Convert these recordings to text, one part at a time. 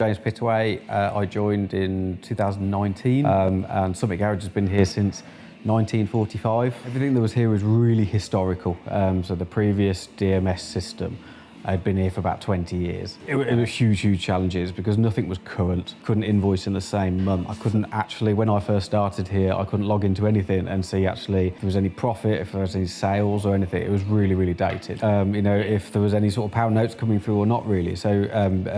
James Pittaway, I joined in 2019 and Summit Garage has been here since 1945. Everything that was here was really historical. So the previous DMS system had been here for about 20 years. It was huge challenges because nothing was current. Couldn't invoice in the same month. I couldn't actually, when I first started here, I couldn't log into anything and see actually if there was any profit, if there was any sales or anything. It was really dated. If there was any sort of pound notes coming through or not really. So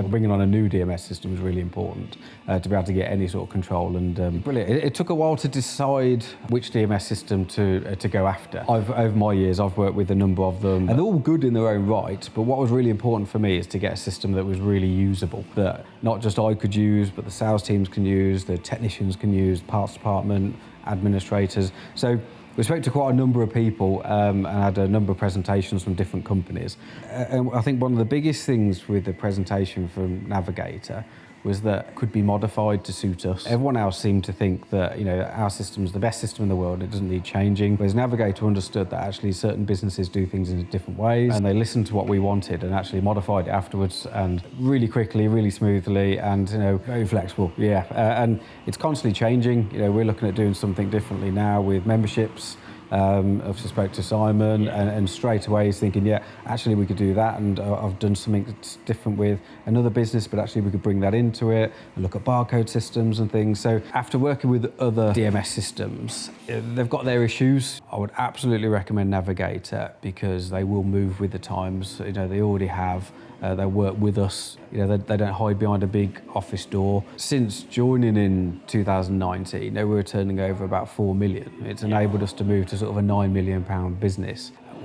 bringing on a new DMS system was really important to be able to get any sort of control. And brilliant. It took a while to decide which DMS system to go after. Over my years, I've worked with a number of them, and they're all good in their own right. But what was really important for me is to get a system that was really usable, that not just I could use, but the sales teams can use, the technicians can use, parts department, administrators. So we spoke to quite a number of people and had a number of presentations from different companies. And I think one of the biggest things with the presentation from Navigator was that it could be modified to suit us. Everyone else seemed to think that our system's the best system in the world, it doesn't need changing. Whereas Navigator understood that actually certain businesses do things in different ways, and they listened to what we wanted and actually modified it afterwards, and really quickly, really smoothly, and very flexible. Yeah, and it's constantly changing. We're looking at doing something differently now with memberships. I've spoke to Simon and straight away he's thinking, yeah, actually we could do that, and I've done something that's different with another business, but actually we could bring that into it and look at barcode systems and things. So after working with other DMS systems, they've got their issues. I would absolutely recommend Navigator because they will move with the times. They already have. They work with us. They don't hide behind a big office door. Since joining in 2019, they were turning over about 4 million. It's enabled us to move to sort of a £9 million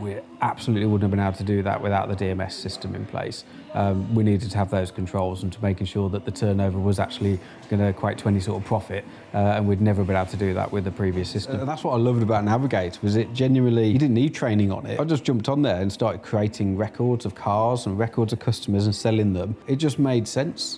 we absolutely wouldn't have been able to do that without the DMS system in place. We needed to have those controls and to making sure that the turnover was actually going to equate to any sort of profit, and we'd never been able to do that with the previous system. That's what I loved about Navigator, was it genuinely, you didn't need training on it. I just jumped on there and started creating records of cars and records of customers and selling them. It just made sense.